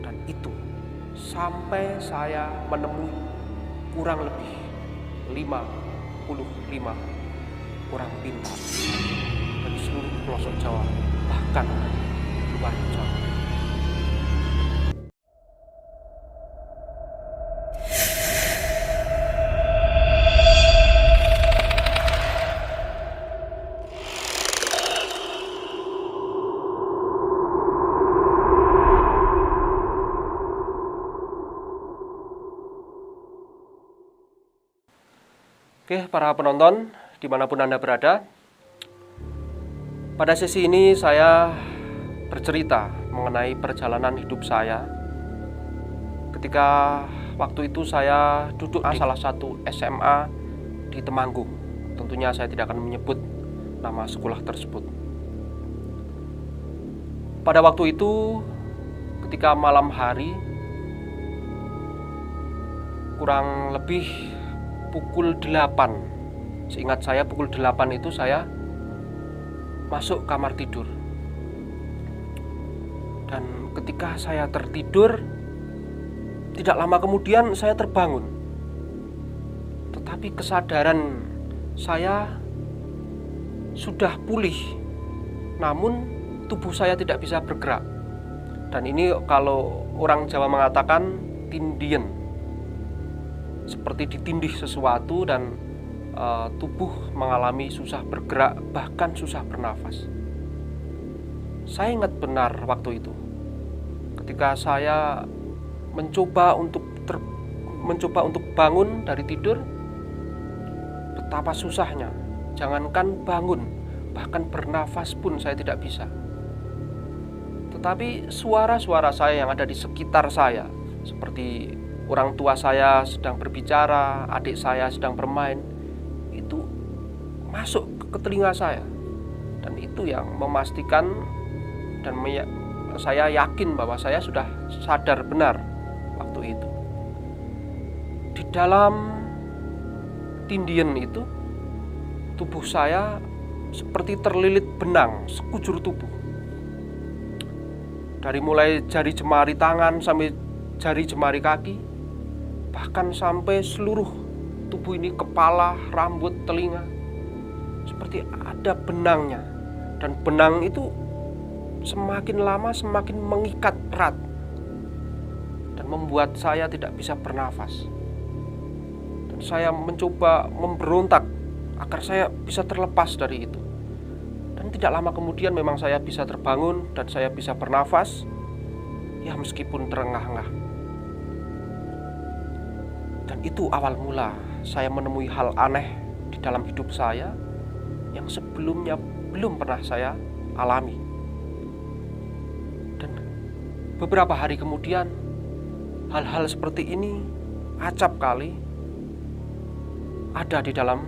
Dan itu sampai saya menemui kurang lebih 55 orang pintar dari seluruh pelosok Jawa, bahkan luar Jawa. Oke, para penonton, dimanapun Anda berada, pada sesi ini saya bercerita mengenai perjalanan hidup saya ketika waktu itu saya duduk di salah satu SMA di Temanggung. Tentunya saya tidak akan menyebut nama sekolah tersebut. Pada waktu itu, ketika malam hari, kurang lebih pukul 8. Seingat saya pukul 8 itu saya masuk kamar tidur. Dan ketika saya tertidur, tidak lama kemudian saya terbangun. Tetapi kesadaran saya sudah pulih, namun tubuh saya tidak bisa bergerak. Dan ini kalau orang Jawa mengatakan tindien, seperti ditindih sesuatu dan tubuh mengalami susah bergerak, bahkan susah bernafas. Saya ingat benar waktu itu, ketika saya mencoba untuk bangun dari tidur, betapa susahnya. Jangankan bangun, bahkan bernafas pun saya tidak bisa. Tetapi suara-suara saya yang ada di sekitar saya, seperti orang tua saya sedang berbicara, adik saya sedang bermain, itu masuk ke telinga saya. Dan itu yang memastikan dan saya yakin bahwa saya sudah sadar benar waktu itu. Di dalam tindien itu, tubuh saya seperti terlilit benang sekujur tubuh. Dari mulai jari jemari tangan sampai jari jemari kaki, bahkan sampai seluruh tubuh ini, kepala, rambut, telinga, seperti ada benangnya. Dan benang itu semakin lama semakin mengikat erat dan membuat saya tidak bisa bernafas. Dan saya mencoba memberontak agar saya bisa terlepas dari itu. Dan tidak lama kemudian memang saya bisa terbangun dan saya bisa bernafas, ya meskipun terengah-engah. Dan itu awal mula saya menemui hal aneh di dalam hidup saya yang sebelumnya belum pernah saya alami. Dan beberapa hari kemudian, hal-hal seperti ini acap kali ada di dalam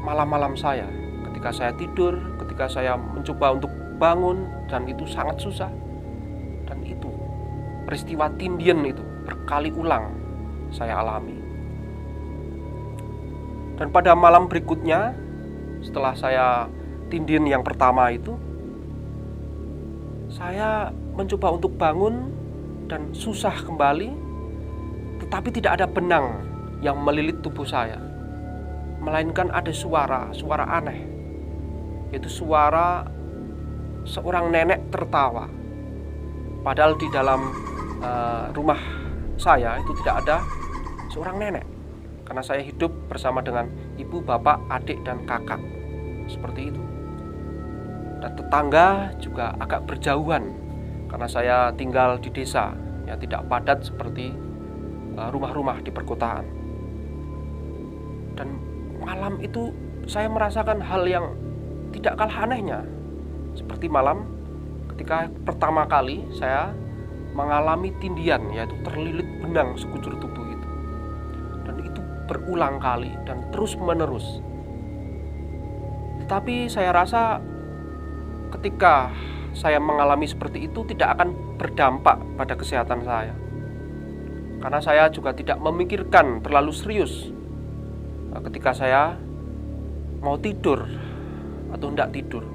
malam-malam saya. Ketika saya tidur, ketika saya mencoba untuk bangun, dan itu sangat susah. Dan itu peristiwa tindien itu berkali ulang saya alami. Dan pada malam berikutnya, setelah saya tindien yang pertama itu, saya mencoba untuk bangun dan susah kembali, tetapi tidak ada benang yang melilit tubuh saya, melainkan ada suara aneh, yaitu suara seorang nenek tertawa. Padahal di dalam rumah saya itu tidak ada seorang nenek, karena saya hidup bersama dengan ibu, bapak, adik, dan kakak, seperti itu. Dan tetangga juga agak berjauhan, karena saya tinggal di desa, ya tidak padat seperti rumah-rumah di perkotaan. Dan malam itu saya merasakan hal yang tidak kalah anehnya, seperti malam ketika pertama kali saya mengalami tindian, yaitu terlilit benang sekujur tubuh itu. Dan itu berulang kali dan terus menerus. Tetapi saya rasa ketika saya mengalami seperti itu tidak akan berdampak pada kesehatan saya, karena saya juga tidak memikirkan terlalu serius ketika saya mau tidur atau tidak tidur.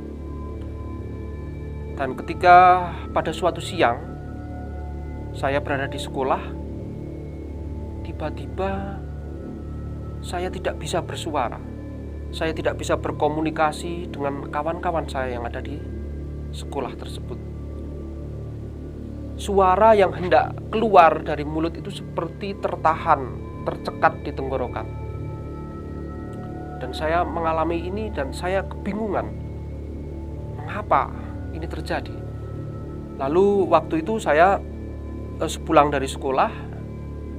Dan ketika pada suatu siang saya berada di sekolah, tiba-tiba saya tidak bisa bersuara. Saya tidak bisa berkomunikasi dengan kawan-kawan saya yang ada di sekolah tersebut. Suara yang hendak keluar dari mulut itu seperti tertahan, tercekat di tenggorokan. Dan saya mengalami ini dan saya kebingungan. Mengapa ini terjadi? Lalu waktu itu saya sepulang dari sekolah,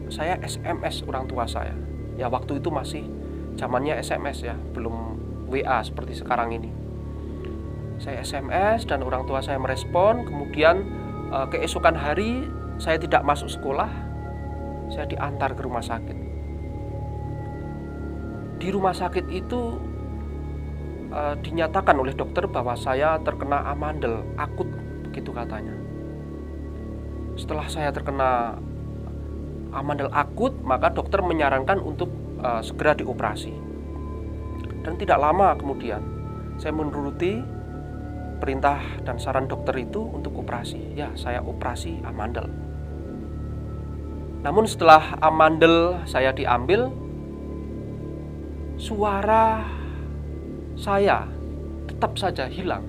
saya SMS orang tua saya. Ya waktu itu masih zamannya SMS ya, belum WA seperti sekarang ini. Saya SMS dan orang tua saya merespon. Kemudian keesokan hari saya tidak masuk sekolah, saya diantar ke rumah sakit. Di rumah sakit itu dinyatakan oleh dokter bahwa saya terkena amandel akut, begitu katanya. Setelah saya terkena amandel akut, maka dokter menyarankan untuk segera dioperasi. Dan tidak lama kemudian saya menuruti perintah dan saran dokter itu untuk operasi. Ya, saya operasi amandel. Namun setelah amandel saya diambil, suara saya tetap saja hilang.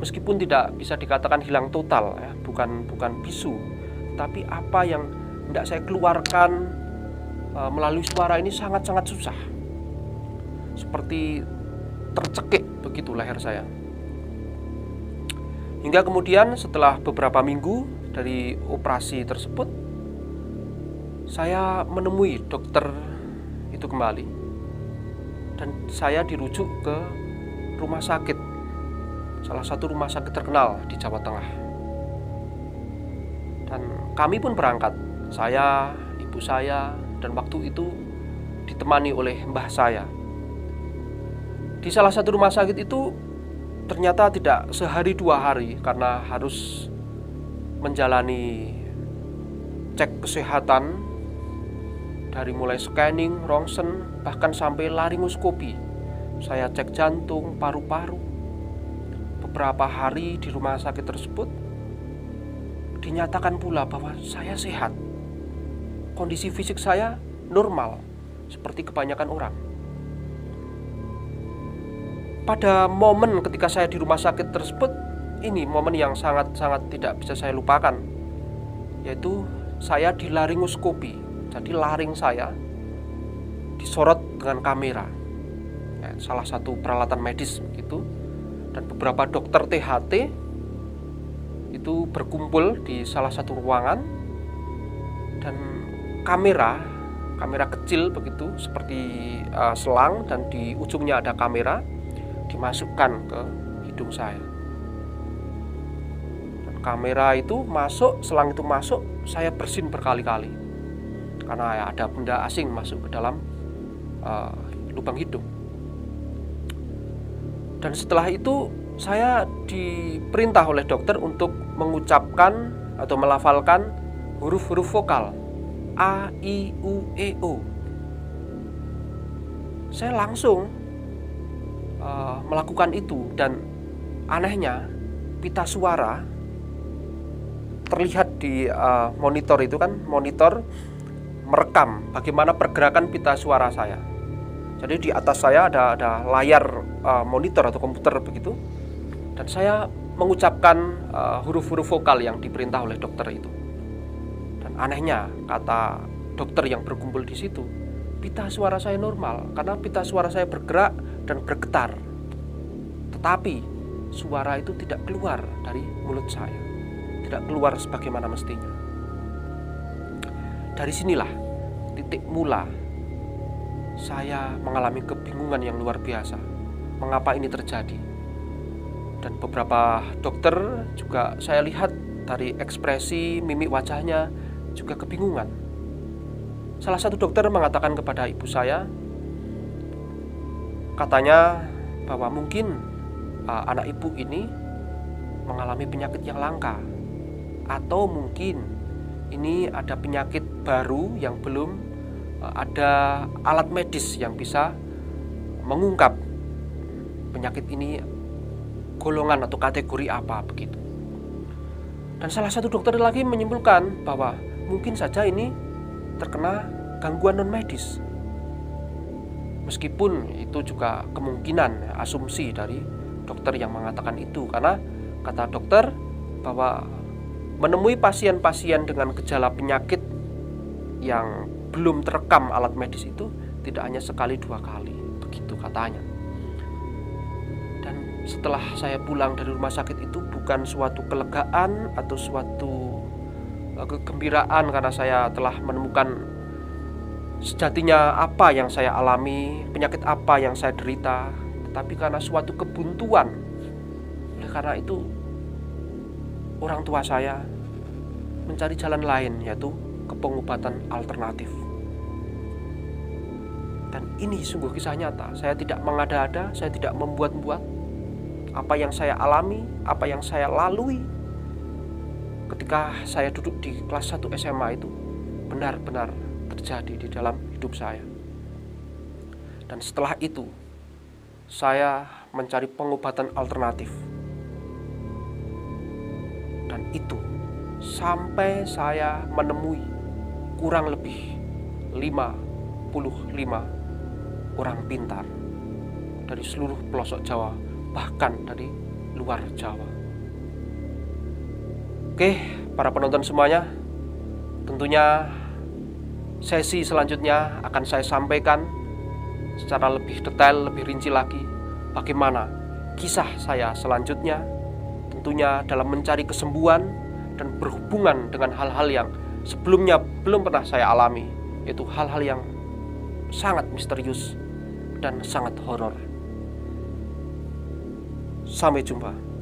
Meskipun tidak bisa dikatakan hilang total ya, bukan bisu, tapi apa yang tidak saya keluarkan melalui suara ini sangat-sangat susah. Seperti tercekik begitu leher saya. Hingga kemudian setelah beberapa minggu dari operasi tersebut, saya menemui dokter itu kembali. Dan saya dirujuk ke rumah sakit, salah satu rumah sakit terkenal di Jawa Tengah. Dan kami pun berangkat, saya, ibu saya, dan waktu itu ditemani oleh mbah saya. Di salah satu rumah sakit itu ternyata tidak sehari 2 hari, karena harus menjalani cek kesehatan dari mulai scanning, ronsen, bahkan sampai laringoskopi. Saya cek jantung, paru-paru. Beberapa hari di rumah sakit tersebut dinyatakan pula bahwa saya sehat. Kondisi fisik saya normal, seperti kebanyakan orang. Pada momen ketika saya di rumah sakit tersebut, ini momen yang sangat-sangat tidak bisa saya lupakan, yaitu saya di laringoskopi. Jadi laring saya disorot dengan kamera, ya, salah satu peralatan medis gitu. Dan beberapa dokter THT itu berkumpul di salah satu ruangan, dan kamera kecil begitu seperti selang, dan di ujungnya ada kamera, dimasukkan ke hidung saya. Dan kamera itu masuk, selang itu masuk, saya bersin berkali-kali karena ya, ada benda asing masuk ke dalam lubang hidung. Dan setelah itu saya diperintah oleh dokter untuk mengucapkan atau melafalkan huruf-huruf vokal A, I, U, E, O. Saya langsung melakukan itu, dan anehnya pita suara terlihat di monitor itu kan, monitor merekam bagaimana pergerakan pita suara saya. Jadi di atas saya ada layar monitor atau komputer begitu, dan saya mengucapkan huruf-huruf vokal yang diperintah oleh dokter itu. Dan anehnya, kata dokter yang berkumpul di situ, pita suara saya normal karena pita suara saya bergerak dan bergetar. Tetapi suara itu tidak keluar dari mulut saya, tidak keluar sebagaimana mestinya. Dari sinilah titik mula saya mengalami kebingungan yang luar biasa. Mengapa ini terjadi? Dan beberapa dokter juga saya lihat dari ekspresi mimik wajahnya juga kebingungan. Salah satu dokter mengatakan kepada ibu saya, katanya bahwa mungkin anak ibu ini mengalami penyakit yang langka, atau mungkin ini ada penyakit baru yang belum ada alat medis yang bisa mengungkap penyakit ini golongan atau kategori apa begitu. Dan salah satu dokter lagi menyimpulkan bahwa mungkin saja ini terkena gangguan non medis. Meskipun itu juga kemungkinan asumsi dari dokter yang mengatakan itu, karena kata dokter bahwa menemui pasien-pasien dengan gejala penyakit yang belum terekam alat medis itu tidak hanya sekali dua kali, begitu katanya. Dan setelah saya pulang dari rumah sakit itu bukan suatu kelegaan atau suatu kegembiraan karena saya telah menemukan sejatinya apa yang saya alami, penyakit apa yang saya derita, tetapi karena suatu kebuntuan. Oleh karena itu orang tua saya mencari jalan lain, yaitu ke pengobatan alternatif. Dan ini sungguh kisah nyata. Saya tidak mengada-ada, saya tidak membuat-buat. Apa yang saya alami, apa yang saya lalui ketika saya duduk di kelas 1 SMA itu benar-benar terjadi di dalam hidup saya. Dan setelah itu saya mencari pengobatan alternatif. Dan itu sampai saya menemui kurang lebih 55 orang pintar dari seluruh pelosok Jawa, bahkan dari luar Jawa. Oke, para penonton semuanya, tentunya sesi selanjutnya akan saya sampaikan secara lebih detail, lebih rinci lagi bagaimana kisah saya selanjutnya, tentunya dalam mencari kesembuhan dan berhubungan dengan hal-hal yang sebelumnya belum pernah saya alami, yaitu hal-hal yang sangat misterius dan sangat horor. Sampai jumpa.